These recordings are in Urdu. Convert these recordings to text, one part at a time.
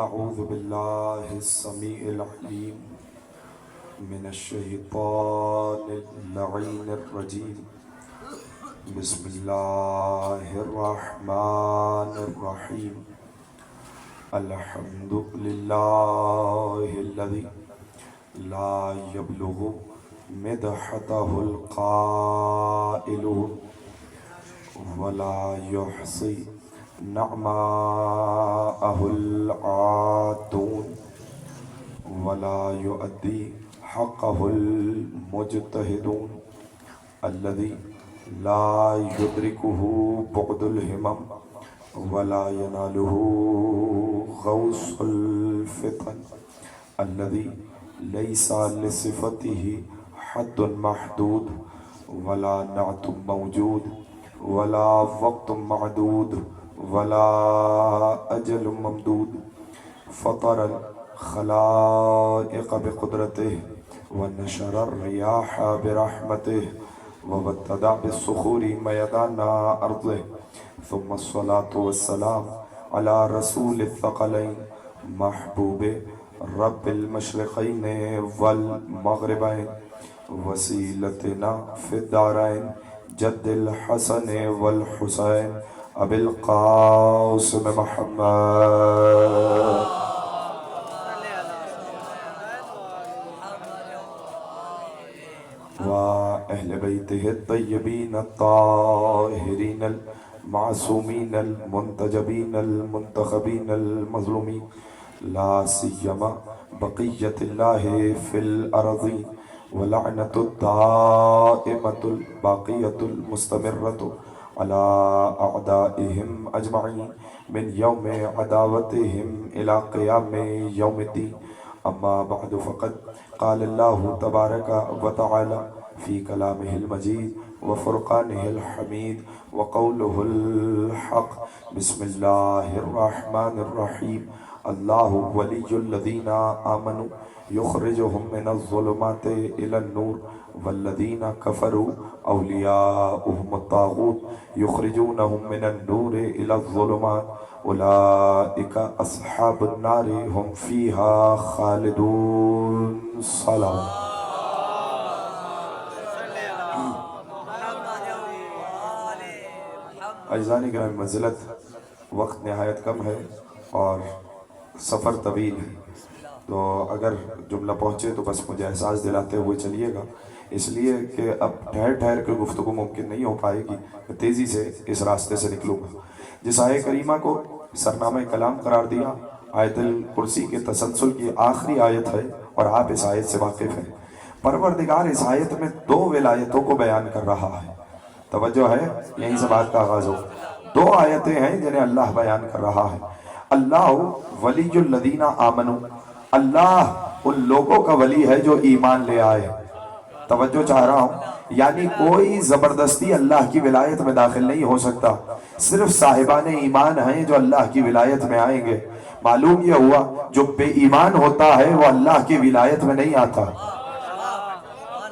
أعوذ بالله السميع العليم من الشيطان اللعين الرجيم بسم الله الرحمن الرحيم الحمد لله الذي لا يبلغ مدحته القائلون ولا يحصي نعماءه العادون ولا يؤدي حقه المجتهدون الذي لا يدركه بعد الهمم ولا يناله غوص الفتن الذي ليس لصفته حد محدود ولا نعت موجود ولا وقت معدود ولا أجل ممدود فطر الخلائق بقدرته ونشر الرياح برحمته وابتدع بالصخور ميدان أرضه ثم الصلاة والسلام على رسول الثقلين محبوب رب المشرقين والمغربين وسيلتنا في الدارين جد الحسن والحسين أبي القاسم محمد وأهل بيته الطيبين الطاهرين المعصومين المنتجبين المنتخبين المظلومين لا سيما بقية الله في الأرضين ولعنة الدائمة الباقية المستمرة على أعدائهم أجمعين من يوم عداوتهم إلى قيام يوم الدين أما بعد فقد قال الله تبارك وتعالى في كلامه المجيد وفرقانه الحميد وقوله الحق بسم الله الرحمن الرحيم الله ولي الذين آمنوا يخرجهم من الظلمات إلى النور والذين كفروا أولياؤهم الطاغوت يخرجونهم من النور إلى الظلمات أولئك أصحاب النار هم فيها خالدون سلام اعزائي گرامی منزلت وقت نہایت کم ہے اور سفر طویل ہے تو اگر جملہ پہنچے تو بس مجھے احساس دلاتے ہوئے چلیے گا اس لیے کہ اب ٹھہر ٹھہر کے گفتگو ممکن نہیں ہو پائے گی میں تیزی سے اس راستے سے نکلوں گا جس آیت کریمہ کو سرنامہ کلام قرار دیا آیت الکرسی کے تسلسل کی آخری آیت ہے اور آپ اس آیت سے واقف ہیں پروردگار اس آیت میں دو ولایتوں کو بیان کر رہا ہے توجہ ہے یہیں سے بات کا آغاز ہو دو آیتیں ہیں جنہیں اللہ بیان کر رہا ہے اللہ ولی الذین آمنوا اللہ ان لوگوں کا ولی ہے جو ایمان لے آئے توجہ چاہ رہا ہوں یعنی کوئی زبردستی اللہ کی ولایت میں داخل نہیں ہو سکتا صرف صاحبان ایمان ہیں جو اللہ کی ولایت میں آئیں گے معلوم یہ ہوا جو بے ایمان ہوتا ہے وہ اللہ کی ولایت میں نہیں آتا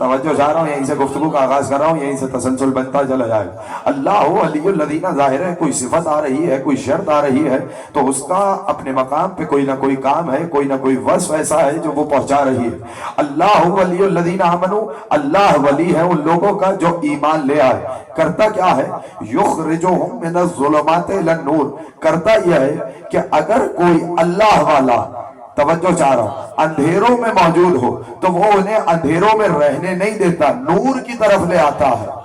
توجہ چاہ رہا ہوں یہیں سے گفتگو کا آغاز کر رہا ہوں یہیں سے تسلسل بنتا چلا جائے اللہ ولی الذین ظاہر ہے کوئی صفت آ رہی ہے کوئی شرط آ رہی ہے تو اس کا اپنے مقام پہ کوئی نہ کوئی کام ہے کوئی نہ کوئی وصف ایسا ہے جو وہ پہنچا رہی ہے اللہ ولی الذین آمنوا اللہ ولی ہے ان لوگوں کا جو ایمان لے آئے کرتا کیا ہے یخرجہم من الظلمات الی النور کرتا یہ ہے کہ اگر کوئی اللہ والا توجہ چاہ رہا ہوں اندھیروں میں موجود ہو تو وہ انہیں اندھیروں میں رہنے نہیں دیتا نور کی طرف لے آتا ہے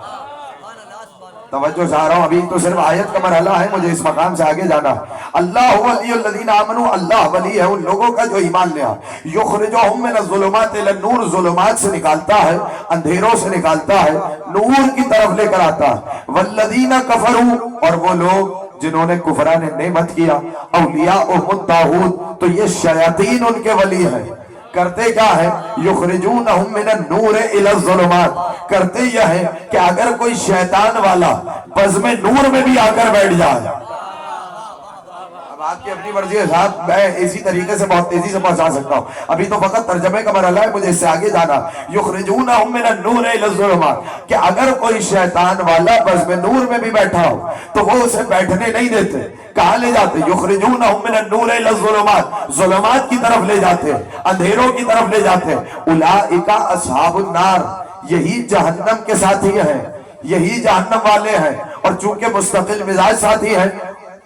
توجہ چاہ رہا ہوں ابھی تو صرف آیت کا مرحلہ ہے مجھے اس مقام سے آگے جانا اللہ ولی الذین آمنوا اللہ ولی ہے ان لوگوں کا جو ایمان لے آئے یخرجہم من الظلمات الی النور ظلمات سے نکالتا ہے اندھیروں سے نکالتا ہے نور کی طرف لے کر آتا ہے والذین کفروا اور وہ لوگ جنہوں نے کفران نعمت کیا اولیاءہم الطاغوت تو یہ شیاطین ان کے ولی ہیں کرتے کیا ہے یخرجونہم من النور الی الظلمات کرتے یہ ہے کہ اگر کوئی شیطان والا بزم نور میں بھی آ کر بیٹھ جائے اب آپ کی اپنی مرضی ہے صاحب، میں اسی طریقے سے بہت تیزی سے پہنچا سکتا ہوں، ابھی تو فقط ترجمے کا مرحلہ ہے، مجھے اس سے آگے جانا۔ یخرجونہم من النور الی الظلمات، کہ اگر کوئی شیطان والا بس میں نور میں بھی بیٹھا ہو تو وہ اسے بیٹھنے نہیں دیتے، کہاں لے جاتے؟ یخرجونہم من النور الی الظلمات، ظلمات کی طرف لے جاتے، اندھیروں کی طرف لے جاتے۔ اولئک اصحاب النار، یہی جہنم کے ساتھی ہیں، یہی جہنم والے ہیں، اور چونکہ مستقل مزاج ساتھی ہیں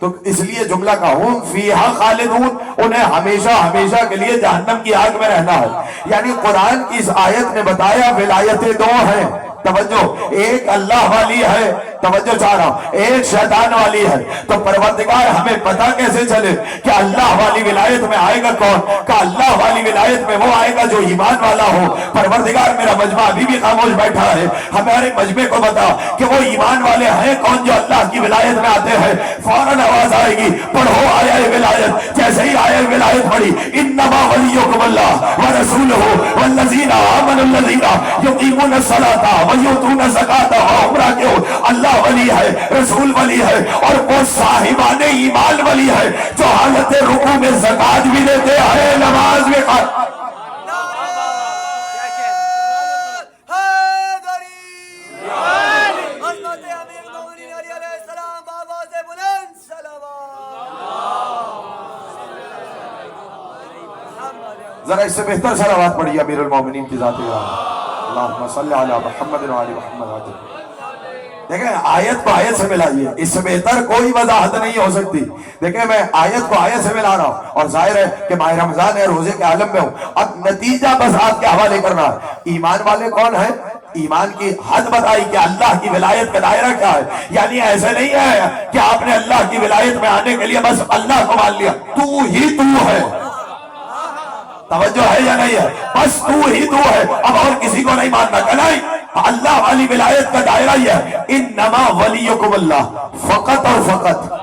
تو اس لیے جملہ کا ہم فیہا خالدون، انہیں ہمیشہ ہمیشہ کے لیے جہنم کی آگ میں رہنا ہے۔ یعنی قرآن کی اس آیت نے بتایا ولایتیں دو ہیں، توجہ، ایک اللہ والی ہے، توجہ چاہ رہا ہوں، ایک شیطان والی ہے۔ تو پروردگار ہمیں پتہ کیسے چلے کہ اللہ والی ولایت میں آئے گا کون؟ کہ اللہ والی ولایت میں وہ آئے گا جو ایمان والا ہو۔ پروردگار میرا مجمع ابھی بھی خاموش بیٹھا ہے، ہمارے مجمع کو بتا کہ وہ ایمان والے ہیں کون جو اللہ کی ولایت میں آتے ہیں۔ فوراً آواز آئے گی، پڑھو آیہ ولایت۔ جیسے ہی آیہ ولایت پڑھی، انما ولیکم اللہ ورسولہ والذین آمنوا الذین یقیمون الصلاۃ ویؤتون الزکاۃ وهم راکعون، اللہ ولی ہے، رسول ولی ہے، اور وہ صاحبان ایمان ولی ہے جو حالت رکوع میں زکات بھی دیتے ہیں، نماز بھی ذرا اس سے بہتر صلوات پڑھیے امیر المومنین کی ذات گرامی، اللہم صلی علی محمد و علی محمد۔ دیکھیں آیت کو آیت سے ملائیے، اس سے بہتر کوئی وضاحت نہیں ہو سکتی۔ دیکھیں میں آیت کو آیت سے ملا رہا ہوں، اور ظاہر ہے کہ ماہ رمضان ہے، روزے کے عالم میں ہوں، اب نتیجہ بس آپ کے حوالے کرنا ہے۔ ایمان والے کون ہیں؟ ایمان کی حد بتائی کہ اللہ کی ولایت کا دائرہ کیا ہے۔ یعنی ایسے نہیں ہے کہ آپ نے اللہ کی ولایت میں آنے کے لیے بس اللہ کو مان لیا، تو ہی تو ہے، توجہ ہے یا نہیں ہے؟ بس تو ہی تو ہے، اب اور کسی کو نہیں ماننا، کہ نہیں اللہ والی ولایت کا دائرہ یہ ہے، انما ولیکم اللہ، فقط اور فقط۔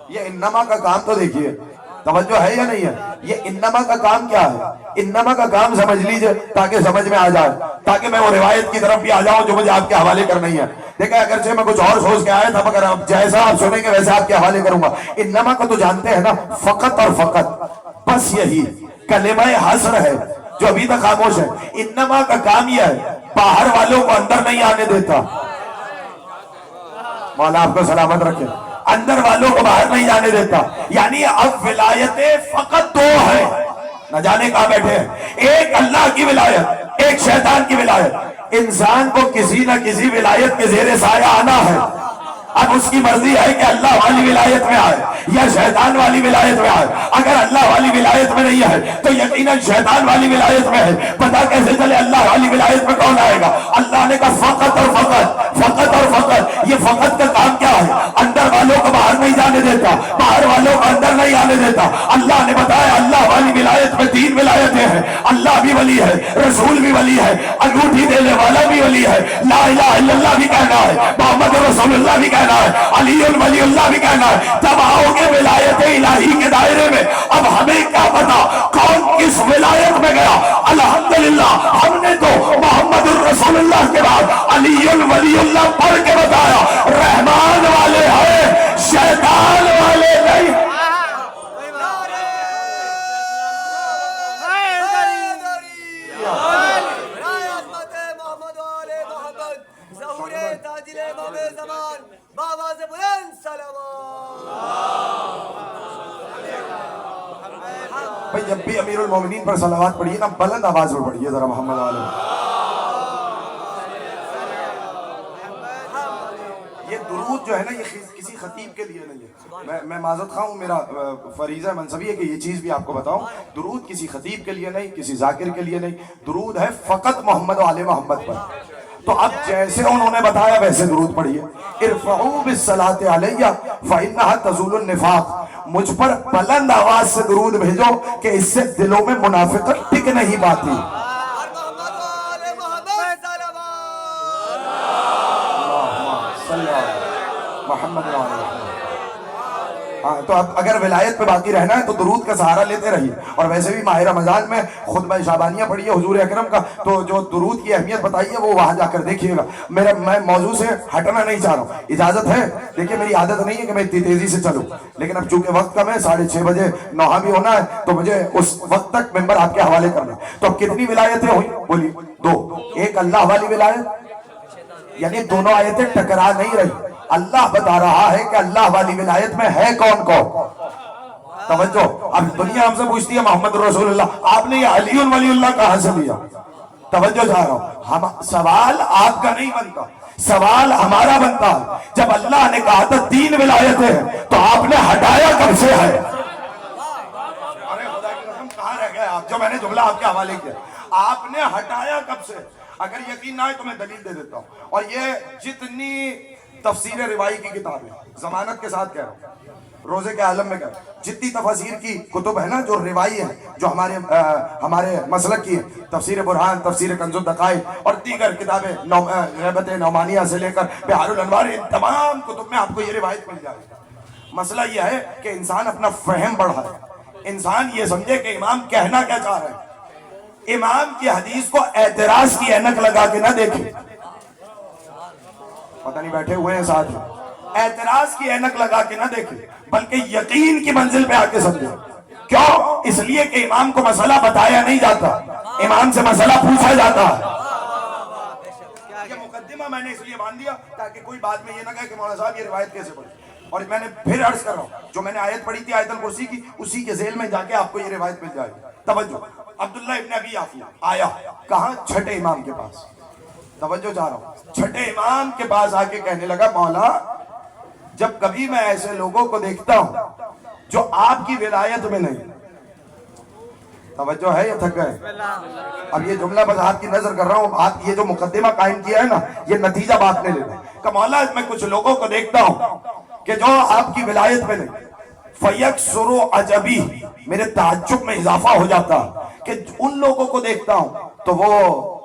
یہ انما کا کام تو دیکھیے، توجہ ہے یا نہیں ہے؟ یہ انما کا کام کیا ہے؟ انما کا کام سمجھ لیجئے تاکہ سمجھ میں آ جائے، تاکہ میں وہ روایت کی طرف بھی آ جاؤں جو مجھے آپ کے حوالے کرنی ہے۔ دیکھیں اگرچہ میں کچھ اور سوچ کے آیا تھا، مگر اب جیسا آپ سنیں گے ویسے آپ کے حوالے کروں گا۔ انما کو تو جانتے ہیں نا، فقط اور فقط، بس یہی کلمہ حصر ہے جو ابھی تک خاموش ہے۔ انما کا کام یہ ہے، باہر والوں کو اندر نہیں آنے دیتا، مولا آپ کو سلامت رکھے، اندر والوں کو باہر نہیں جانے دیتا۔ یعنی اب ولایتیں فقط دو ہیں، نہ جانے کہاں بیٹھے ہیں، ایک اللہ کی ولایت، ایک شیطان کی ولایت۔ انسان کو کسی نہ کسی ولایت کے زیر سایہ آنا ہے، اب اس کی مرضی ہے کہ اللہ والی ولایت میں آئے یا شیطان والی ولایت میں آئے۔ اگر اللہ والی ولایت میں نہیں ہے تو یقیناً شیطان والی ولایت میں ہے۔ پتہ کیسے چلے اللہ والی ولایت میں کون آئے گا؟ اللہ نے کہا فقط اور فقط، فقط اور فقط۔ یہ فقط کا کام کیا ہے؟ اندر والوں کو باہر نہیں جانے دیتا، باہر والوں کو اندر نہیں آنے دیتا۔ اللہ نے بتایا اللہ والی ولایت میں تین ولایتیں ہیں، اللہ بھی ولی ہے، رسول بھی ولی ہے، انگوٹھی دینے والا بھی ولی ہے، لا الہ الا اللہ بھی کہنا ہے، محمد رسول اللہ بھی کہنا ہے، علی ولی اللہ بھی کہنا ہے۔ جب آؤ گے ولایت الہی کے دائرے میں، اب ہمیں کیا پتا کون کس ولایت میں گیا؟ الحمدللہ ہم نے تو محمد رسول اللہ کے بعد علی ولی اللہ پڑھ کے بتایا، رحمان والے ہیں، شیطان والے نہیں۔ بھئی جب بھی امیر المومنین پر صلوات پڑھیے نا، بلند آواز میں پڑھیے ذرا محمد والے۔ یہ درود جو ہے نا یہ کسی خطیب کے لیے نہیں ہے، میں معذرت خواہ ہوں، میرا فریضہ منصبی ہے کہ یہ چیز بھی آپ کو بتاؤں۔ درود کسی خطیب کے لیے نہیں، کسی ذاکر کے لیے نہیں، درود ہے فقط محمد و آل محمد پر۔ تو اب جیسے انہوں نے بتایا ویسے درود پڑھیے۔ ارفعوا بالصلاۃ علیہ فانھا تزول النفاق، مجھ پر بلند آواز سے درود بھیجو کہ اس سے دلوں میں منافقت ٹک نہیں پاتی۔ محمد ہاں تو اب اگر ولایت پہ باقی رہنا ہے تو درود کا سہارا لیتے رہیے. اور ویسے بھی ماہ رمضان میں خطبہ شعبانیہ پڑھیے حضور اکرم کا, تو جو درود کی اہمیت بتائی ہے وہ وہاں جا کر دیکھیے گا. میں موضوع سے ہٹنا نہیں چاہ رہا ہوں, اجازت ہے؟ دیکھیے میری عادت نہیں ہے کہ میں اتنی تیزی سے چلوں, لیکن اب چونکہ وقت کم ہے, 6:30 بجے نوحہ بھی ہونا ہے, تو مجھے اس وقت تک ممبر آپ کے حوالے کرنا ہے. تو اب کتنی ولایتیں ہوئی بولی؟ 2. ایک اللہ والی ولایت, یعنی دونوں آیتیں ٹکرا نہیں رہی. اللہ بتا رہا ہے کہ اللہ والی ولایت میں ہے کون کون. توجہ, اب دنیا ہم سے پوچھتی ہے محمد رسول اللہ, آپ نے یہ علی ولی اللہ کہاں سے لیا؟ توجہ چاہ رہا ہوں, سوال آپ کا نہیں بنتا, سوال ہمارا بنتا ہے. جب اللہ نے کہا تھا 3 ولایتیں ہیں تو آپ نے ہٹایا کب سے ہے؟ ارے خدا کی قسم کہاں رہ گئے آپ, جو میں نے جملہ آپ کے حوالے کیا, آپ نے ہٹایا کب سے؟ اگر یقین نہ ہے تو میں دلیل دے دیتا ہوں. اور یہ جتنی تفسیر روائی کی کتابیں, ضمانت کے ساتھ کہہ رہا ہوں, روزے کے عالم میں کہہ رہا ہوں, جتنی تفاسیر کی کتب ہے نا جو روائی ہیں, جو ہمارے مسلک کی ہیں, تفسیر برہان, تفسیر کنز الدقائق اور دیگر کتابیں, غیبت نعمانیہ سے لے کر بحار الانوار, ان تمام کتب میں آپ کو یہ روایت مل جائے گی. مسئلہ یہ ہے کہ انسان اپنا فہم بڑھائے, انسان یہ سمجھے کہ امام کہنا کیا چاہ رہے ہیں. امام کی حدیث کو اعتراض کی اینک لگا کے نہ دیکھیں. پتہ نہیں بیٹھے ہوئے ہیں ساتھ میں, اعتراض کی اینک لگا کے نہ دیکھیں, بلکہ یقین کی منزل پہ آ کے سمجھیں. کیوں؟ اس لیے کہ امام کو مسئلہ بتایا نہیں جاتا, امام سے مسئلہ پوچھا جاتا ہے. یہ مقدمہ میں نے اس لیے باندھ دیا تاکہ کوئی بعد میں یہ نہ کہے کہ مولانا صاحب یہ روایت کیسے پڑھی. اور میں نے پھر عرض کر رہا ہوں, جو میں نے آیت پڑھی تھی آیت الکرسی کی, اسی کے ذیل میں جا کے آپ کو یہ روایت مل جائے گی. توجہ, عبداللہ ابن ابی عافیہ آیا کہاں؟ چھٹے امام کے پاس. توجہ جا رہا ہوں, چھٹے امام کے پاس آ کے کہنے لگا, مولا جب کبھی میں ایسے لوگوں کو دیکھتا ہوں جو آپ کی ولایت میں نہیں. توجہ ہے یا تھک گئے؟ اب یہ جملہ بس آپ کی نظر کر رہا ہوں, آپ یہ جو مقدمہ قائم کیا ہے نا, یہ نتیجہ بات نہیں لینا کہ مولا میں کچھ لوگوں کو دیکھتا ہوں کہ جو آپ کی ولایت میں نہیں. فَيَكْسُرُ عَجَبِي, میرے تعجب میں اضافہ ہو جاتا کہ ان لوگوں کو دیکھتا ہوں تو وہ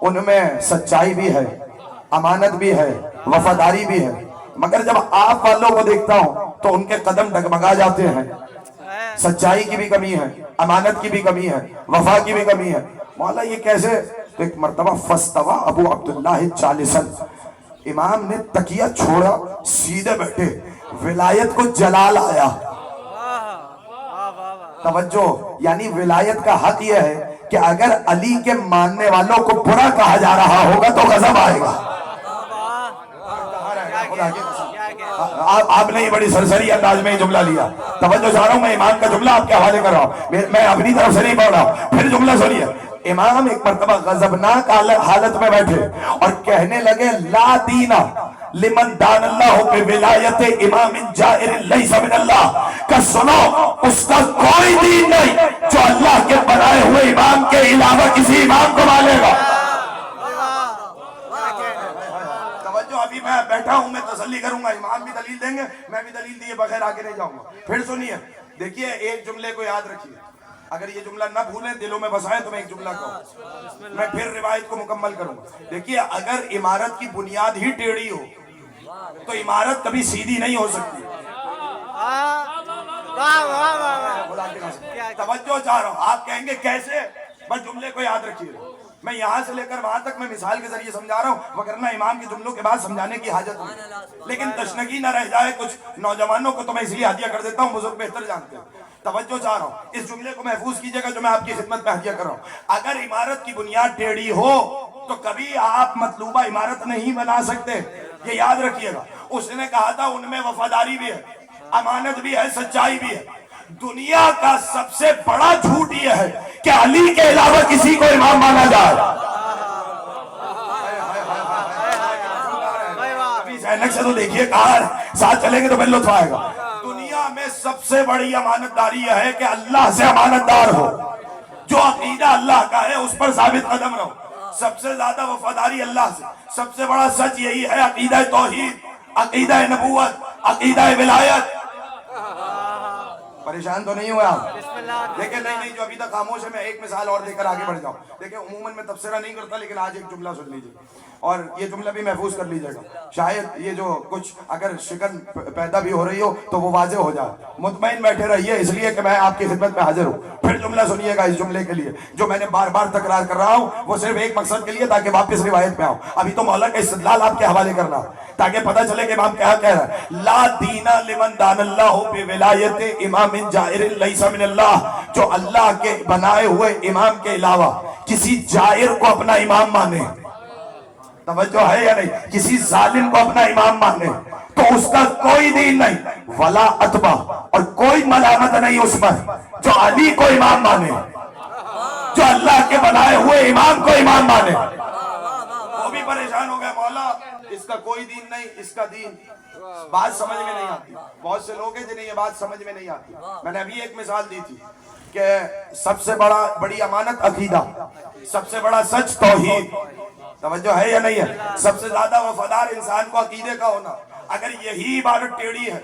ان میں سچائی بھی ہے, امانت بھی ہے, وفاداری بھی ہے, مگر جب آپ والوں کو دیکھتا ہوں تو ان کے قدم ڈگمگا جاتے ہیں. سچائی کی بھی کمی ہے, امانت کی بھی کمی ہے, وفا کی بھی کمی ہے. مولا یہ کیسے؟ تو ایک مرتبہ فَاسْتَوَى ابو عبداللہ جالساً, امام نے تکیہ چھوڑا, سیدھے بیٹھے, ولایت کو جلال آیا. توجہ, یعنی ولایت کا حق یہ ہے کہ اگر علی کے ماننے والوں کو برا کہا جا رہا ہوگا تو غضب آئے گا. آپ نے یہ بڑی سرسری انداز میں یہ جملہ لیا. توجہ چاہ رہا ہوں, میں امام کا جملہ آپ کے حوالے کر رہا ہوں, میں اپنی طرف سے نہیں پڑھ رہا ہوں. پھر جملہ سنیے, امام ایک مرتبہ غضبناک حالت میں بیٹھے اور کہنے لگے, لا دینا لمن دان اللہ بولایت امام جائر لیس من اللہ, کہ سنو اس کا کوئی دین نہیں جو اللہ کے بنائے ہوئے امام کے علاوہ کسی امام کو مانے گا. ابھی میں بیٹھا ہوں, میں تسلی کروں گا, امام بھی دلیل دیں گے, میں بھی دلیل دیے بغیر آگے نہیں جاؤں گا. پھر سنیے, دیکھیے ایک جملے کو یاد رکھیے, اگر یہ جملہ نہ بھولیں, دلوں میں بسائیں, تو میں ایک جملہ کہوں, میں پھر روایت کو مکمل کروں گا. دیکھیے اگر عمارت کی بنیاد ہی ٹیڑھی ہو تو عمارت کبھی سیدھی نہیں ہو سکتی. توجہ چاہ رہا ہوں, آپ کہیں گے کیسے؟ بس جملے کو یاد رکھیے, میں یہاں سے لے کر وہاں تک میں مثال کے ذریعے سمجھا رہا ہوں, وگرنہ امام کے جملوں کے بعد سمجھانے کی حاجت نہیں. لیکن تشنگی نہ رہ جائے کچھ نوجوانوں کو, تو میں اس لیے ہدیہ کر دیتا ہوں, بزرگ بہتر جانتے ہیں. توجہ چاہ رہا ہوں, اس جملے کو محفوظ کیجئے گا جو میں آپ کی خدمت میں ہدیہ کر رہا ہوں. اگر عمارت کی بنیاد ٹیڑھی ہو تو کبھی آپ مطلوبہ عمارت نہیں بنا سکتے, یہ یاد رکھیے گا. اس نے کہا تھا ان میں وفاداری بھی ہے, امانت بھی ہے, سچائی بھی ہے. دنیا کا سب سے بڑا جھوٹ یہ ہے کہ علی کے علاوہ کسی کو امام مانا جائے. اینک سے تو دیکھیے کہاں ساتھ چلیں گے تو پھر لطف آئے گا. دنیا میں سب سے بڑی امانت داری یہ ہے کہ اللہ سے امانت دار ہو, جو عقیدہ اللہ کا ہے اس پر ثابت قدم رہو. سب سے زیادہ وفاداری اللہ سے, سب سے بڑا سچ یہی ہے عقیدہ توحید, عقیدہ نبوت, عقیدہ ولایت. پریشان تو نہیں ہوئے آپ؟ دیکھیں نہیں جو ابھی تک خاموش ہے، میں ایک مثال اور دے کر آگے بڑھ جاؤں. دیکھیں عموماً میں تبصرہ نہیں کرتا، لیکن آج ایک جملہ سن لیجیے اور یہ جملہ بھی محفوظ کر لیجیے گا. شاید یہ جو کچھ اگر شکن پیدا بھی ہو رہی ہو تو وہ واضح ہو جائے. مطمئن بیٹھے رہیے، اس لیے کہ میں آپ کی خدمت میں حاضر ہوں. پھر جملہ سنیے گا اس جملے کے لیے جو میں نے بار بار تکرار کر رہا ہوں، وہ صرف ایک مقصد کے لیے تاکہ واپس روایت میں آؤں. ابھی تو مولا کا استدلال آپ کے حوالے کرنا تاکہ پتہ چلے کہ امام کیا کہہ رہا ہے. لا دینا لمن دان اللہ بولایت امام جائر لیس من اللہ. جو اللہ کے بنائے ہوئے امام کے علاوہ کسی جائر کو اپنا امام مانے، توجہ ہے یا نہیں، کسی ظالم کو اپنا امام مانے تو اس کا کوئی دین نہیں، ولا اتبا، اور کوئی ملامت نہیں اس پر. جو علی کو امام مانے، جو اللہ کے بنائے ہوئے امام کو امام مانے، وہ بھی پریشان ہو گئے، مولا اس کا کوئی دین نہیں، اس کا دین. بات سمجھ میں نہیں آتی. بہت سے لوگ ہیں جنہیں یہ بات سمجھ میں نہیں آتی. میں نے ابھی ایک مثال دی تھی کہ سب سے بڑی امانت عقیدہ، سب سے بڑا سچ توحید. توجہ ہے یا نہیں ہے؟ سب سے زیادہ وفادار انسان کو عقیدے کا ہونا. اگر یہی عبادت ٹیڑھی ہے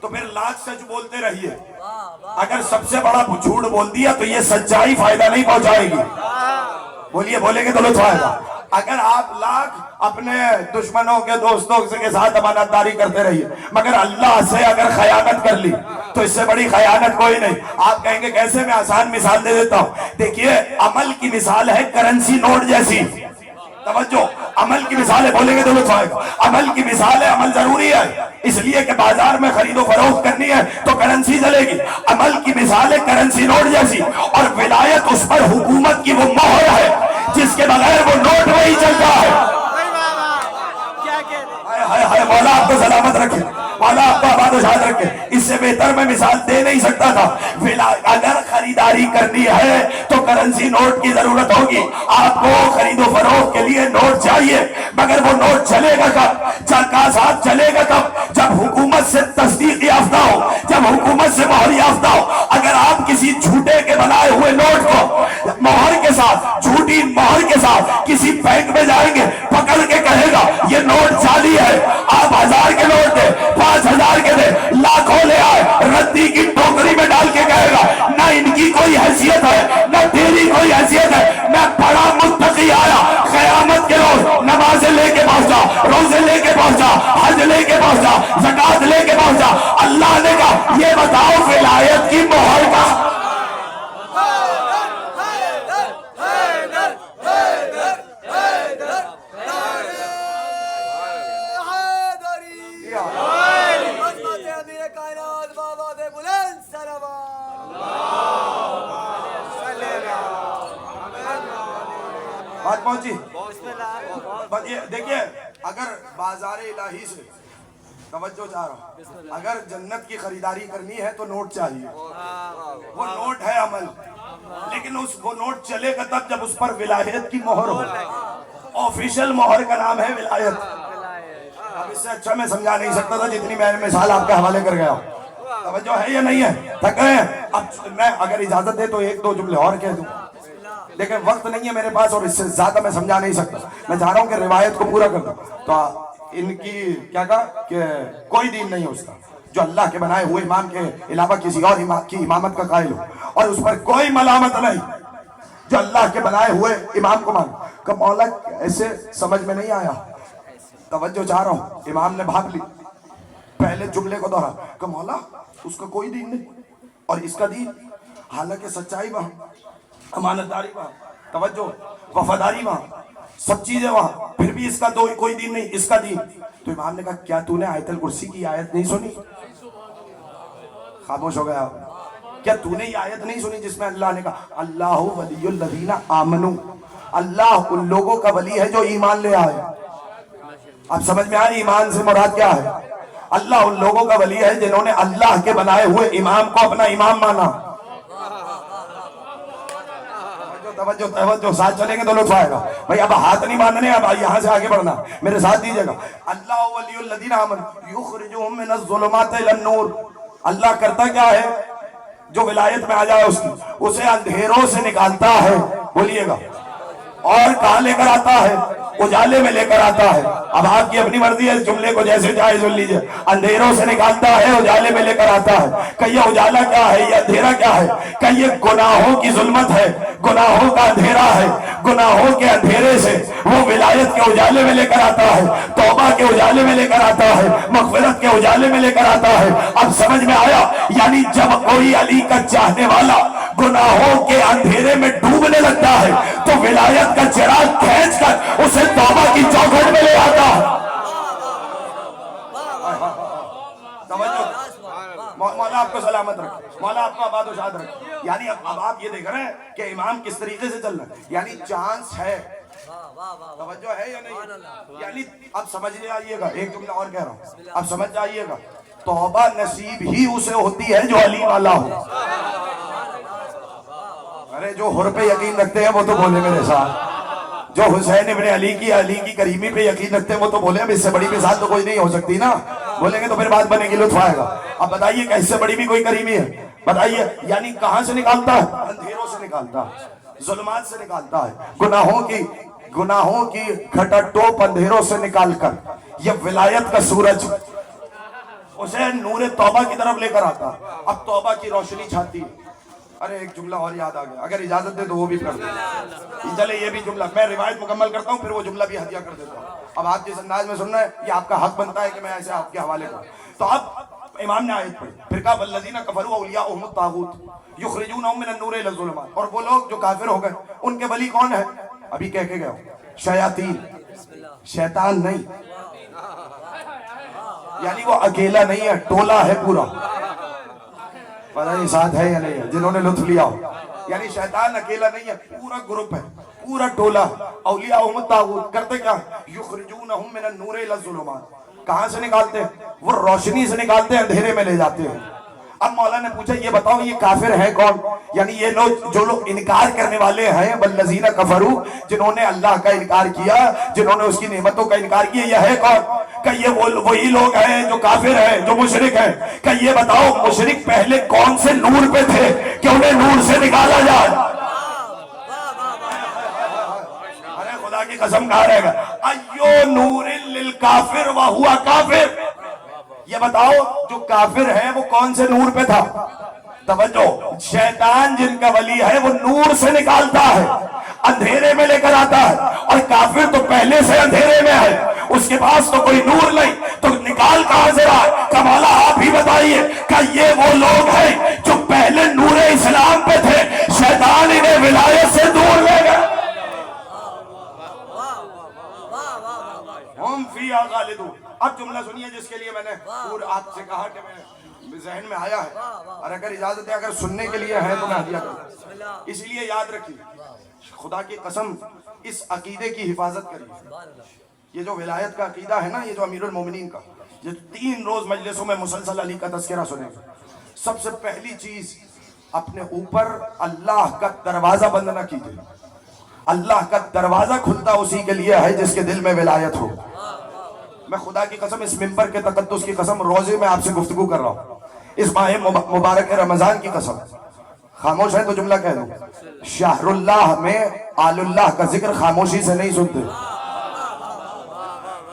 تو پھر لاکھ سچ بولتے رہیے. اگر سب سے بڑا جھوٹ بول دیا تو یہ سچائی فائدہ نہیں پہنچائے گی. بولیے، بولیں گے تو لطف آئے گا. اگر آپ لاکھ اپنے دشمنوں کے دوستوں کے ساتھ امانت داری کرتے رہیے مگر اللہ سے اگر خیانت کر لی تو اس سے بڑی خیانت کوئی نہیں. آپ کہیں گے کیسے؟ میں آسان مثال دے دیتا ہوں. دیکھیے عمل کی مثال ہے کرنسی نوٹ جیسی. توجہ، عمل کی مثال ہے، بولیں گے تو لطف آئے گا. عمل کی مثال ہے، عمل ضروری ہے اس لیے کہ بازار میں خرید و فروخت کرنی ہے تو کرنسی چلے گی. عمل کی مثال ہے کرنسی نوٹ جیسی، اور ولایت اس پر حکومت کی وہ مہر ہے جس کے بغیر وہ نوٹ وہی چلتا ہے. مولا آپ کو سلامت رکھے، مولا آپ کو آباد و شاد رکھے. اس سے بہتر میں مثال دے نہیں سکتا تھا. اگر خریداری کرنی ہے تو کرنسی نوٹ کی ضرورت ہوگی. آپ کو خرید و فروخت کے لیے نوٹ چاہیے مگر وہ نوٹ چلے گا کب؟ ساتھ چلے گا کب؟ جب حکومت سے تصدیق یافتہ ہو، جب حکومت سے مہر یافتہ ہو. اگر آپ کسی جھوٹے کے بنائے ہوئے نوٹ کو مہر کے ساتھ، جھوٹی مہر کے ساتھ کسی بینک میں جائیں گے، پکڑ کے کہے گا یہ نوٹ جعلی ہے، آپ 1000 کے نوٹ دے، 5000 کے دے، لاکھوں لے آئے، ردی کی ٹوکری میں ڈال کے کہے گا نہ ان کی کوئی حیثیت ہے نہ تیری کوئی حیثیت ہے. میں بڑا متقی آیا، قیامت کے روز نمازیں لے کے پہنچا، روزے لے کے پہنچا، حج لے کے پہنچا، زکات لے کے پہنچا. اللہ نے کہا یہ بتاؤ ولایت کی مہر کا بات پہنچی. دیکھیے اگر بازار الہی سے، توجہ چاہ رہا ہوں، اگر جنت کی خریداری کرنی ہے تو نوٹ چاہیے. وہ نوٹ ہے عمل، لیکن وہ نوٹ چلے گا تب جب اس پر ولایت کی مہر ہو. آفیشل مہر کا نام ہے ولایت. اب اس سے اچھا میں سمجھا نہیں سکتا تھا جتنی میں مثال آپ کے حوالے کر گیا. توجہ ہے یا نہیں ہے؟ تھک گئے ہیں؟ اب میں اگر اجازت دے تو ایک دو جملے اور کہہ دوں، لیکن وقت نہیں ہے میرے پاس اور اس سے زیادہ میں سمجھا نہیں سکتا. میں چاہ رہا ہوں کہ روایت کو پورا کر دوں. تو ان کی کیا کہا کہ کوئی دین نہیں اس کا جو اللہ کے بنائے ہوئے امام کے علاوہ کسی اور کی امامت کا قائل ہو، اور اس پر کوئی ملامت نہیں جو اللہ کے بنائے ہوئے امام کو مان. کہ مولا ایسے سمجھ میں نہیں آیا. توجہ چاہ رہا ہوں. امام نے بھاگ لی، پہلے جملے کو دوہرا کہ مولا اس کا کوئی دین نہیں اور اس کا دین، حالانکہ سچائی وہاں، امانت داری وہاں، توجہ وفاداری وہاں، سب چیزیں وہاں، پھر بھی اس کا کوئی دین نہیں، اس کا دین. تو امام نے کہا کیا تو نے آیت الکرسی کی آیت نہیں سنی؟ خاموش ہو گیا. کیا تو نے یہ آیت نہیں سنی جس میں اللہ نے کہا اللہ ولی الذین آمنوا، اللہ ان لوگوں کا ولی ہے جو ایمان لے آئے. اب سمجھ میں آئی ایمان سے مراد کیا ہے؟ اللہ ان لوگوں کا ولی ہے جنہوں نے اللہ کے بنائے ہوئے امام کو اپنا امام مانا. توجہ ساتھ چلیں گے تو لطف آئے گا. بھائی اب ہاتھ نہیں ماننے، اب یہاں سے آگے بڑھنا، میرے ساتھ دیجیے گا. اللہ ولی الذین آمنوا یخرجہم من الظلمات الی النور. اللہ کرتا کیا ہے؟ جو ولایت میں آ جائے اس کی، اسے اندھیروں سے نکالتا ہے. بولیے گا. اور کہاں لے کر آتا ہے؟ اجالے میں لے کر آتا ہے. اب آپ کی اپنی مرضی ہے, اس جملے کو جیسے چاہے سن لیجئے. اندھیروں سے نکالتا ہے, اجالے میں لے کر آتا ہے. کہ یہ اجالا کیا ہے, یہ اندھیرا کیا ہے؟ کہ یہ گناہوں کی ظلمت ہے, گناہوں کا اندھیرا ہے. گناہوں کے اندھیرے سے وہ ولایت کے اجالے میں لے کر آتا ہے, توبہ کے اجالے میں لے کر آتا ہے, مغفرت کے اجالے میں لے کر آتا ہے. اب سمجھ میں آیا؟ یعنی جب کوئی علی کا چاہنے والا گناہوں کے اندھیرے میں ڈوبنے لگتا ہے تو ولایت کا چراغ کھینچ کر اسے توبہ کی چوکھٹ میں لے آتا ہے. مولا آپ کو سلامت رکھے, مولا آپ کو آباد و شاد رکھے. یعنی اب آپ یہ دیکھ رہے ہیں کہ امام کس طریقے سے چل رہا ہے. یعنی چانس ہے, توجہ ہے یا نہیں؟ یعنی اب سمجھ لے آئیے گا, ایک جملہ اور کہہ رہا ہوں, اب سمجھ جائیے گا. توبہ نصیب ہی اسے ہوتی ہے جو علی والا ہو. ارے جو حر پہ یقین رکھتے ہیں وہ تو بولے میرے ساتھ. جو حسین ابن علی کی کریمی پہ یقین رکھتے ہیں وہ تو بولے. اب اس سے بڑی مثال تو کوئی نہیں ہو سکتی نا. بولیں گے تو پھر بات بنے گی, لطف آئے گا. اب بتائیے کہ اس سے بڑی بھی کوئی کریمی ہے؟ بتائیے. یعنی کہاں سے نکالتا ہے؟ اندھیروں سے نکالتا ہے, ظلمات سے نکالتا ہے. گناہوں کی گھٹا ٹوپ اندھیروں سے نکال کر یہ ولایت کا سورج اسے نور توبہ کی طرف لے کر آتا. اب توبہ کی روشنی چھاتی ہے. ارے ایک جملہ اور یاد آ گیا, اگر اجازت دے تو وہ بھی کر دیں. چلے یہ بھی جملہ میں روایت مکمل کرتا ہوں, پھر وہ جملہ بھی ہدیہ کر دیتا ہوں. اب آپ جس انداز میں سننا ہے یہ آپ کا حق بنتا ہے کہ میں ایسے آپ کے حوالے کروں. تو اب امام نے آیت پڑھی, پھر کہا والذین کفروا اولیاؤہم الطاغوت یخرجونہم من النور الی الظلمات. اور وہ لوگ جو کافر ہو گئے ان کے ولی کون ہے؟ ابھی کہہ کے گیا ہوں, شیاطین, شیطان نہیں. یعنی وہ اکیلا نہیں ہے, ٹولہ ہے پورا. پتہ نہیں ساتھ ہے یا نہیں ہے جنہوں نے لطف لیا ہو. یعنی شیطان اکیلا نہیں ہے, پورا گروپ ہے, پورا ٹولہ. اولیاءہم الطاغوت کرتے کیا؟ یخرجونہم من النور الی الظلمات. کہاں سے نکالتے ہیں؟ وہ روشنی سے نکالتے ہیں, اندھیرے میں لے جاتے ہیں. اب مولا نے پوچھا یہ بتاؤ یہ کافر ہیں کون؟ یعنی یہ لوگ جو لوگ انکار کرنے والے ہیں, والذین کفروا, جنہوں نے اللہ کا انکار کیا, جنہوں نے اس کی نعمتوں کا انکار کیا, یہ ہے کون؟ کہ یہ وہی لوگ ہیں جو کافر ہیں, جو مشرک ہیں. کہ یہ بتاؤ مشرک پہلے کون سے نور پہ تھے کہ انہیں نور سے نکالا جائے؟ ارے خدا کی قسم کہا رہے گا, ایو نور للکافر وہو کافر. یہ بتاؤ جو کافر ہے وہ کون سے نور پہ تھا؟ توجہ, شیطان جن کا ولی ہے وہ نور سے نکالتا ہے, اندھیرے میں لے کر آتا ہے. اور کافر تو پہلے سے اندھیرے میں ہے, اس کے پاس تو کوئی نور نہیں, تو نکال کہاں سے رہا ہے؟ کہ مولا آپ ہی بتائیے کہ یہ وہ لوگ ہیں جو پہلے نور اسلام پہ تھے, شیطان انہیں ولایت سے دور لے گئے. ہم فیہا خالدون. اب جملہ سنیے جس کے لیے میں نے آپ سے کہا کہ میں ذہن میں آیا ہے, اور اگر اجازت ہے اگر سننے کے لیے ہے تو میں ہدیہ کروں. اس لیے یاد رکھیے, خدا کی قسم اس عقیدے کی حفاظت کریے. یہ جو ولایت کا عقیدہ ہے نا, یہ جو امیر المومنین کا, یہ 3 روز مجلسوں میں مسلسل علی کا تذکرہ سنیں گے. سب سے پہلی چیز, اپنے اوپر اللہ کا دروازہ بند نہ کیجیے. اللہ کا دروازہ کھلتا اسی کے لیے ہے جس کے دل میں ولایت ہو. میں خدا کی قسم اس منبر کے تقدس کی قسم روزے میں آپ سے گفتگو کر رہا ہوں, اس ماہ مبارک رمضان کی قسم. خاموش ہے تو جملہ کہہ دوں, شہر اللہ میں آل اللہ کا ذکر خاموشی سے نہیں سنتے.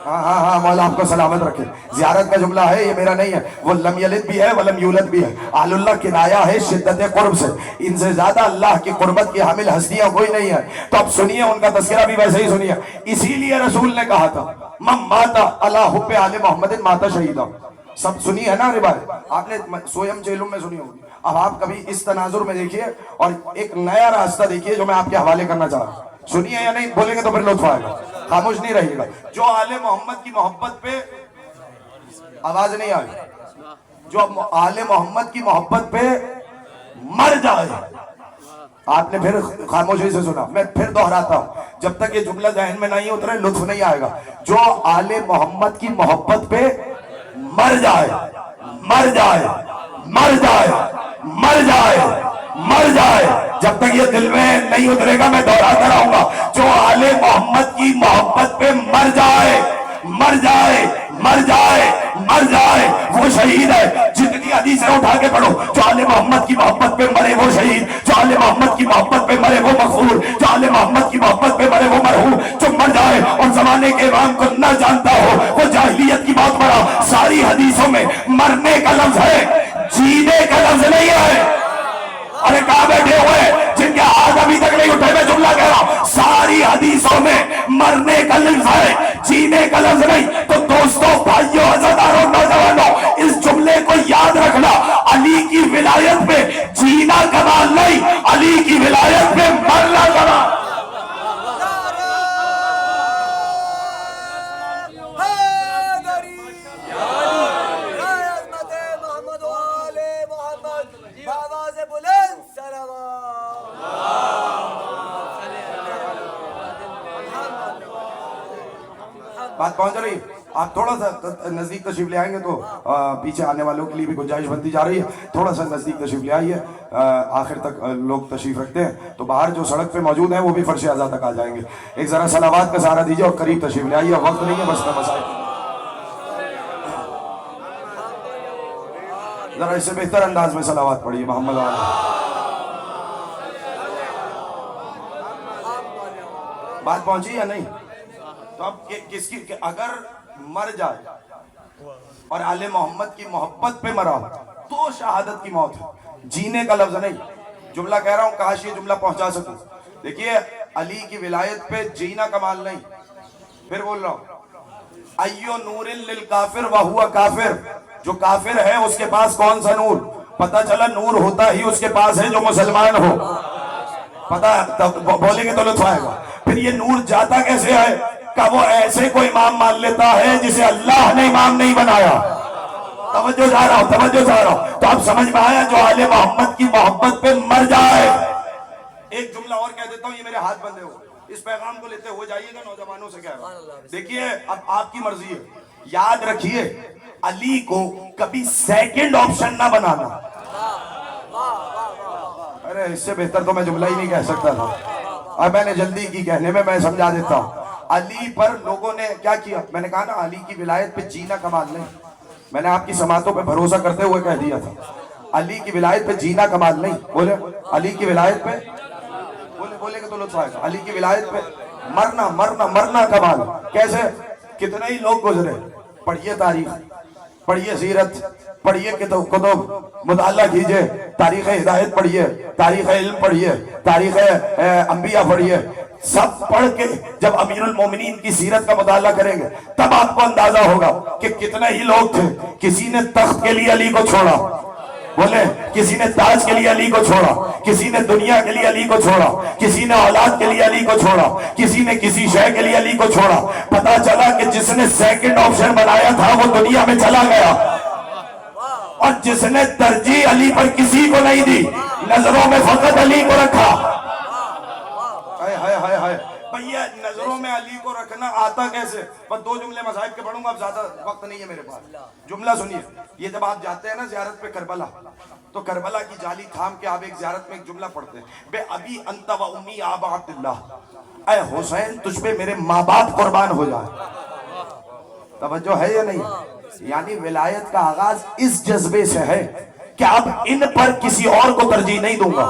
ہاں مولا آپ کو سلامت رکھے. زیارت کا جملہ ہے, یہ میرا نہیں ہے. وہ لم یلد بھی ہے ولم یولد بھی ہے. آل اللہ کنایا ہے شدت قرب سے, ان سے زیادہ اللہ کی قربت کی حامل ہستیاں کوئی نہیں ہے. تو اب سنیے, ان کا تذکرہ بھی ویسے ہی سنیے. اسی لیے رسول نے کہا تھا من مات علی حب آل محمد مات شہیدا. سب سنی ہے نا روایت, آپ نے سویم چیلم میں سنی ہوگی. اب آپ کبھی اس تناظر میں دیکھیے اور ایک نیا راستہ دیکھیے جو میں آپ کے حوالے کرنا چاہ رہا ہوں. سنیے یا نہیں, بولیں گے تو پھر لطف آئے گا, خاموش نہیں رہیے گا. جو آل محمد کی محبت پہ, آواز نہیں آئی, جو آل محمد کی محبت پہ مر جائے. آپ نے پھر خاموشی سے سنا, میں پھر دہراتا ہوں, جب تک یہ جملہ ذہن میں نہیں اترے لطف نہیں آئے گا. جو آل محمد کی محبت پہ مر جائے, مر جائے, مر جائے, مر جائے, مر جائے, جب تک یہ دل میں نہیں اترے گا میں دہراتا رہوں گا. جو آل محمد کی محبت پہ مر جائے, مر جائے, مر جائے, مر جائے, وہ شہید ہے. جتنی حدیثیں اٹھا کے پڑھو, جو آل محمد کی محبت پہ مرے وہ شہید, جو آل محمد کی محبت پہ مرے وہ مغفور, جو آل محمد کی محبت پہ مرے وہ مرحوم جو مر جائے اور زمانے کے امام کو نہ جانتا ہو وہ جاہلیت کی بات پڑا. ساری حدیثوں میں مرنے کا لفظ ہے, جینے کا لفظ نہیں ہے. ارے کہاں بیٹھے ہوئے جن کے ہاتھ ابھی تک نہیں اٹھے, میں جملہ کہہ رہا ہوں, ساری حدیثوں میں مرنے کا لفظ ہے, جینے کا لفظ نہیں. تو دوستوں, بھائیوں, عزیزانوں, نوجوانوں, اس جملے کو یاد رکھنا. علی کی ولایت پہ جینا کمال نہیں, علی کی ولایت پہ مرنا کمال. بات پہنچ رہی ہے. آپ تھوڑا سا نزدیک تشریف لے آئیں گے تو پیچھے آنے والوں کے لیے بھی گنجائش بنتی جا رہی ہے. تھوڑا سا نزدیک تشریف لے آئیے, آخر تک لوگ تشریف رکھتے ہیں تو باہر جو سڑک پہ موجود ہیں وہ بھی فرش اعضا تک آ جائیں گے. ایک ذرا صلوات کا سہارا دیجیے اور قریب تشریف لے آئیے. وقت نہیں ہے بس میں مسائل, ذرا اس سے بہتر انداز میں صلوات پڑھیے محمد علیہ. بات پہنچی یا نہیں؟ تو اب کس کی, اگر مر جائے اور آل محمد کی محبت پہ مرا تو شہادت کی موت ہے, جینے کا لفظ نہیں. جملہ کہہ رہا ہوں, کاش یہ جملہ پہنچا سکوں. دیکھیے, علی کی ولایت پہ جینا کمال نہیں. پھر بول رہا ہوں, ایو نور للکافر وہو کافر, جو کافر ہے اس کے پاس کون سا نور؟ پتہ چلا نور ہوتا ہی اس کے پاس ہے جو مسلمان ہو. پتہ بولیں گے تو لطف آئے گا. پھر یہ نور جاتا کیسے ہے؟ کہ وہ ایسے کو امام مان لیتا ہے جسے اللہ نے امام نہیں بنایا. توجہ جا رہا ہوں, توجہ جا رہا ہوں. تو آپ سمجھ میں آیا, جو آل محمد کی محبت پہ مر جائے. ایک جملہ اور کہہ دیتا ہوں, یہ میرے ہاتھ بندھے ہو, اس پیغام کو لیتے ہو جائیے گا, نوجوانوں سے کہہ رہا ہوں. دیکھیے, اب آپ کی مرضی ہے, یاد رکھیے علی کو کبھی سیکنڈ آپشن نہ بنانا. ارے اس سے بہتر تو میں جملہ ہی نہیں کہہ سکتا تھا, اور میں نے جلدی کی کہنے میں سمجھا دیتا ہوں. علی پر لوگوں نے کیا کیا؟ میں نے کہا نا, علی کی ولایت پہ جینا کمال نہیں. میں نے آپ کی سماعتوں پہ بھروسہ کرتے ہوئے کہہ دیا تھا, علی کی ولایت پہ جینا کمال نہیں. بولے علی کی ولایت پہ, بولے کہ تو لطف آئے گا, علی کی ولایت پہ مرنا مرنا مرنا کمال. کیسے؟ کتنے ہی لوگ گزرے. پڑھیے تاریخ, پڑھیے سیرت, پڑھیے کتب, مطالعہ کیجئے, تاریخ ہدایت پڑھیے, تاریخ علم پڑھیے, تاریخ انبیاء پڑھیے. سب پڑھ کے جب امیر المومنین کی سیرت کا مطالعہ کریں گے تب آپ کو اندازہ ہوگا کہ کتنے ہی لوگ تھے. کسی نے تخت کے لیے علی کو چھوڑا, بولے, کسی نے تاج کے لیے علی کو چھوڑا, کسی نے دنیا کے لیے علی کو چھوڑا, کسی نے اولاد کے لیے علی کو چھوڑا, کسی نے کسی شے کے لیے علی کو چھوڑا. پتا چلا کہ جس نے سیکنڈ آپشن بنایا تھا وہ دنیا میں چلا گیا, اور جس نے ترجیح علی پر کسی کو نہیں دی, نظروں میں فقط علی کو رکھا. بھیا نظروں میں علی کو رکھنا آتا کیسے؟ بس دو جملے مذاہب کے پڑھوں گا, اب زیادہ وقت نہیں ہے میرے پاس. جملہ سنیے, یہ جب آپ جاتے ہیں نا زیارت پہ کربلا, تو کربلا کی جالی تھام کے آپ ایک زیارت میں ایک جملہ پڑھتے ہیں, بے ابی انت و امی آبا عبداللہ, اے حسین تجھ پہ میرے ماں باپ قربان ہو جائے. توجہ ہے یا نہیں؟ یعنی ولایت کا آغاز اس جذبے سے ہے کہ اب ان پر کسی اور کو ترجیح نہیں دوں گا,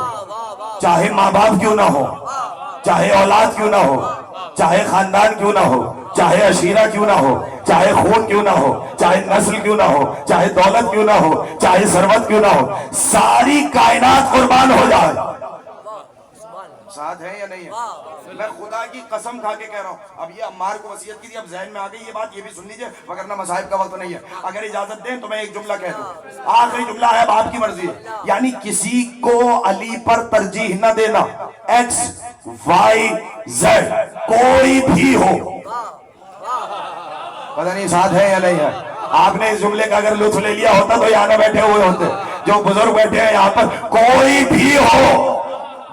چاہے ماں باپ کیوں نہ ہو, چاہے اولاد کیوں نہ ہو, چاہے خاندان کیوں نہ ہو, چاہے عشیرہ کیوں نہ ہو, چاہے خون کیوں نہ ہو, چاہے نسل کیوں نہ ہو, چاہے دولت کیوں نہ ہو, چاہے ثروت کیوں نہ ہو, ساری کائنات قربان ہو جائے. ساتھ ہے یا نہیں ہے؟ میں خدا کی قسم کھا کے کہہ رہا ہوں. اب یہ عمار کو وصیت کی تھی, اب ذہن میں آ گئی یہ بات, یہ بھی سن لیجئے وگرنہ مصائب کا وقت نہیں ہے. اگر اجازت دیں تو میں ایک جملہ کہہ دوں, آخری جملہ ہے, اب آپ کی مرضی ہے. یعنی کسی کو علی پر ترجیح نہ دینا, ایکس وائی زیڈ کوئی بھی ہو. پتہ نہیں ساتھ ہے یا نہیں ہے. آپ نے اس جملے کا اگر لطف لے لیا ہوتا تو یہاں نہ بیٹھے ہوئے ہوتے, جو بزرگ بیٹھے ہیں یہاں پر, کوئی بھی ہو,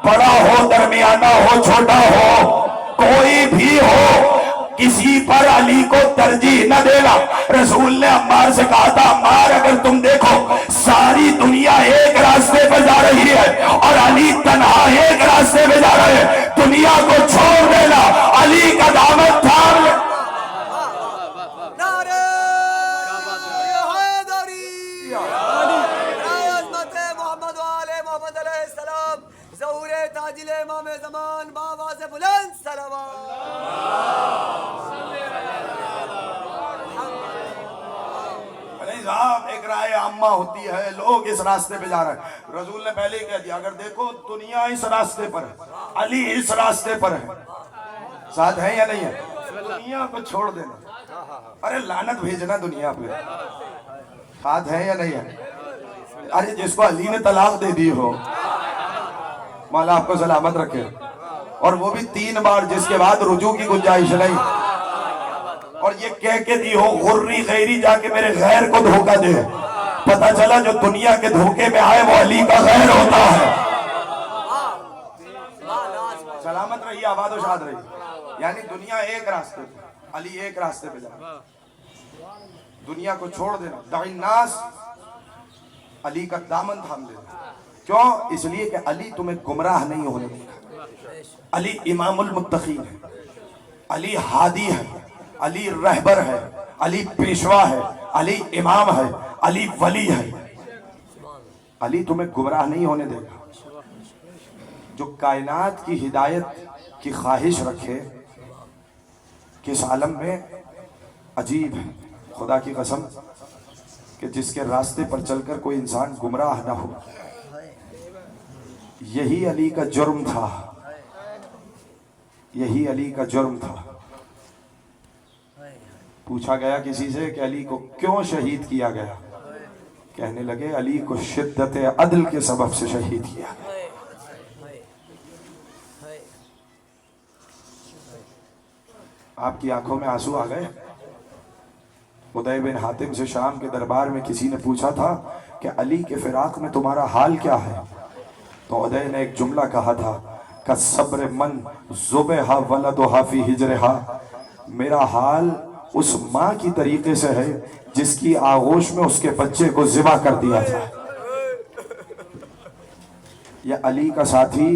بڑا ہو, درمیانہ ہو, چھوٹا ہو, کوئی بھی ہو, کسی پر علی کو ترجیح نہ دینا. رسول نے عمار سے کہا تھا, عمار اگر تم دیکھو ساری دنیا ایک راستے پر جا رہی ہے اور علی تنہا ایک راستے پہ جا رہے ہیں, دنیا کو چھوڑ دینا, علی کا دامن تھام لے. امام زمان بابا سے بلند مولوی صاحب ایک رائے عامہ ہوتی ہے، لوگ اس راستے پہ جا رہے ہیں، رسول نے پہلے ہی کہہ دیا اگر دیکھو دنیا اس راستے پر ہے، علی اس راستے پر ہے، ساتھ ہے یا نہیں ہے؟ دنیا کو چھوڑ دینا، ارے لعنت بھیجنا دنیا پہ، ساتھ ہے یا نہیں ہے؟ ارے جس کو علی نے طلاق دے دی ہو، مولا آپ کو سلامت رکھے، اور وہ بھی 3 بار، جس کے بعد رجوع کی گنجائش نہیں، اور یہ کہہ کے دی ہو غری غیری جا کے میرے غیر کو دھوکہ دے، پتہ چلا جو دنیا کے دھوکے میں آئے وہ علی کا غیر ہوتا ہے۔ سلامت رہی، آباد و شاد رہی، یعنی دنیا ایک راستے پہ، علی ایک راستے پہ جا، دنیا کو چھوڑ دینا، دع الناس، علی کا دامن تھام دینا، کیوں؟ اس لیے کہ علی تمہیں گمراہ نہیں ہونے دے گا، علی امام المتقین ہے، علی ہادی ہے، علی رہبر ہے، علی پیشوا ہے، علی امام ہے، علی ولی ہے، علی تمہیں گمراہ نہیں ہونے دے گا۔ جو کائنات کی ہدایت کی خواہش رکھے، کس عالم میں عجیب ہے، خدا کی قسم کہ جس کے راستے پر چل کر کوئی انسان گمراہ نہ ہو، یہی علی کا جرم تھا، یہی علی کا جرم تھا۔ پوچھا گیا کسی سے کہ علی کو کیوں شہید کیا گیا؟ کہنے لگے علی کو شدت عدل کے سبب سے شہید کیا گیا۔ آپ کی آنکھوں میں آنسو آ گئے؟ عدی بن حاتم سے شام کے دربار میں کسی نے پوچھا تھا کہ علی کے فراق میں تمہارا حال کیا ہے؟ تو عدی نے ایک جملہ کہا تھا کہ صبر من ذبح ولدها فی ہجرہا، میرا حال اس ماں کی طریقے سے ہے جس کی آغوش میں اس کے بچے کو ذبح کر دیا جائے۔ یہ علی کا ساتھی،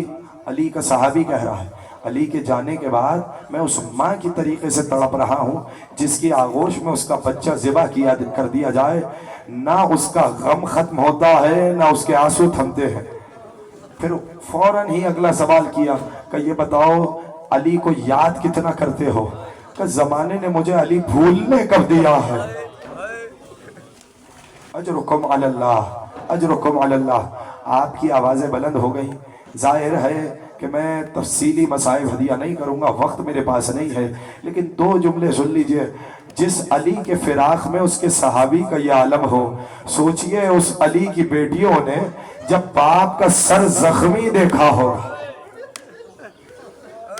علی کا صحابی کہہ رہا ہے، علی کے جانے کے بعد میں اس ماں کی طریقے سے تڑپ رہا ہوں جس کی آغوش میں اس کا بچہ ذبح کر دیا جائے، نہ اس کا غم ختم ہوتا ہے نہ اس کے آنسو تھمتے ہیں۔ پھر فوراً ہی اگلا سوال کیا کہ یہ بتاؤ علی کو یاد کتنا کرتے ہو؟ کہ زمانے نے مجھے علی بھولنے کر دیا ہے۔ اجرکم علی اللہ، اجرکم علی اللہ۔ آپ کی آوازیں بلند ہو گئی، ظاہر ہے کہ میں تفصیلی مسائل ہدیہ نہیں کروں گا، وقت میرے پاس نہیں ہے، لیکن 2 جملے سن لیجئے۔ جس علی کے فراق میں اس کے صحابی کا یہ عالم ہو، سوچئے اس علی کی بیٹیوں نے جب باپ کا سر زخمی دیکھا ہو۔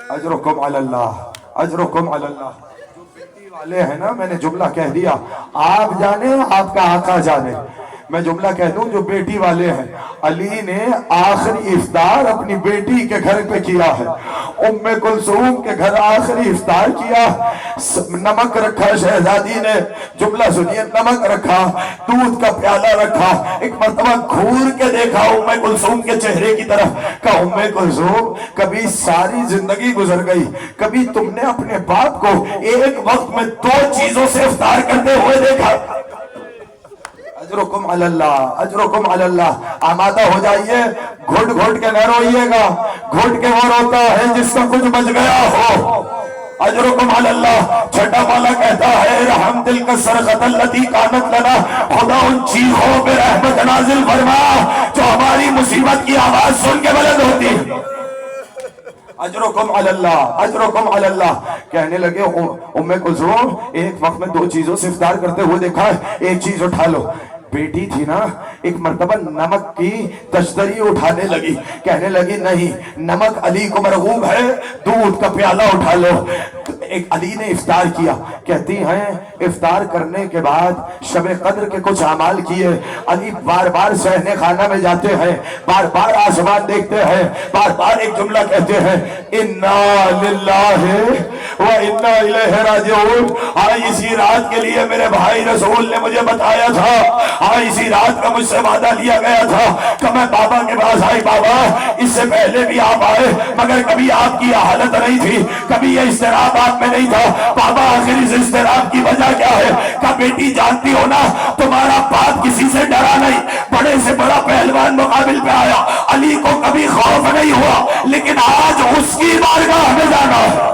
اجرکم علی اللہ، اجرکم علی اللہ۔ جو بیٹی والے ہیں نا، میں نے جملہ کہہ دیا، آپ جانے آپ کا آقا جانے، میں جملہ کہہ دوں جو بیٹی والے ہیں، علی نے آخری افطار اپنی بیٹی کے گھر پہ کیا ہے، ام کلثوم کے گھر آخری افطار کیا، نمک رکھا شہزادی نے، جملہ سنیے، نمک رکھا، دودھ کا پیالہ رکھا، ایک مرتبہ گھور کے دیکھا ام کلثوم کے چہرے کی طرف، کہا ام کلثوم کبھی ساری زندگی گزر گئی، کبھی تم نے اپنے باپ کو ایک وقت میں 2 چیزوں سے افطار کرتے ہوئے دیکھا؟ اجرکم علی اللہ، اجرکم علی اللہ۔ آمادہ ہو جائیے، گھٹ گھٹ کے نہ روئیے گا، گھٹ کے وہ روتا ہے جس کا کچھ بچ گیا ہو۔ اجرکم علی اللہ۔ چھٹا والا کہتا ہے رحم دل کا سرخط اللتی کانت لنا، خدا ان چیخوں پہ رحمت نازل فرما جو ہماری مصیبت کی آواز سن کے بلند ہوتی ہے۔ اجرکم علی اللہ، اجرکم علی اللہ۔ کہنے لگے ام کلثوم ایک وقت میں 2 چیزوں سے افطار کرتے ہوئے دیکھا ہے، ایک چیز اٹھا لو۔ بیٹی تھی نا، ایک مرتبہ نمک کی تشتری اٹھانے لگی، کہنے لگی نہیں، نمک علی کو مرغوب ہے، دودھ کا پیالہ اٹھا لو۔ ایک علی نے افطار کیا، کہتی ہیں افطار کرنے کے بعد شب قدر کے کچھ اعمال کیے، علی بار بار صحن خانہ میں جاتے ہیں، بار بار آسمان دیکھتے ہیں، بار بار ایک جملہ کہتے ہیں انا للہ و انا الیہ راجعون۔ اسی رات کے لیے میرے بھائی رسول نے مجھے بتایا تھا، اسی رات کا مجھ سے وعدہ لیا گیا تھا کہ میں بابا کے پاس آئی، بابا اس سے پہلے بھی آپ آئے مگر کبھی آپ کی حالت نہیں تھی، کبھی یہ اضطراب آپ میں نہیں تھا، بابا آخر اس اضطراب کی وجہ کیا ہے؟ کہ بیٹی جانتی ہو نا تمہارا باپ کسی سے ڈرا نہیں، بڑے سے بڑا پہلوان مقابل پہ آیا، علی کو کبھی خوف نہیں ہوا، لیکن آج اس کی بارگاہ میں جانا ہے۔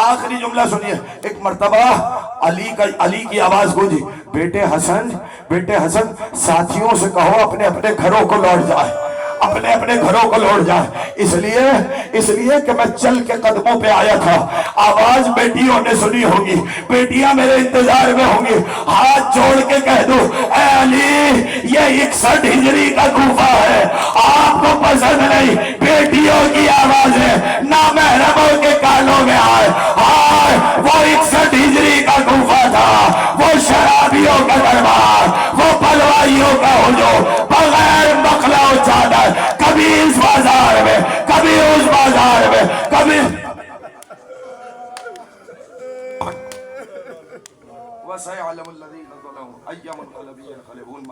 آخری جملہ سنیے، ایک مرتبہ علی کی آواز گونجی، بیٹے حسن ساتھیوں سے کہو اپنے اپنے گھروں کو لوٹ جائے، اپنے اپنے گھروں کو لوٹ جائے۔ اس لیے کہ میں چل کے قدموں پہ آیا تھا، آواز بیٹیوں نے سنی ہوگی، بیٹیاں میرے انتظار میں ہوں گی، ہاتھ جوڑ کے کہہ دو اے علی یہ 61 ہجری کا کوفہ ہے، آپ کو پسند نہیں، بیٹیوں کی آواز ہے، نامحرموں کے کانوں میں آئے ہائے، وہ 61 ہجری کا کوفہ تھا، وہ شرابیوں کا دربار، وہ پلوائیوں کا ہجوم، بغیر مخلا و چادر، کبھی اس بازار میں کبھی اس بازار میں کبھی وَسَيَعْلَمُ الَّذِينَ ظَلَمُوا أَيَّ مُنْقَلَبٍ يَنقَلِبُونَ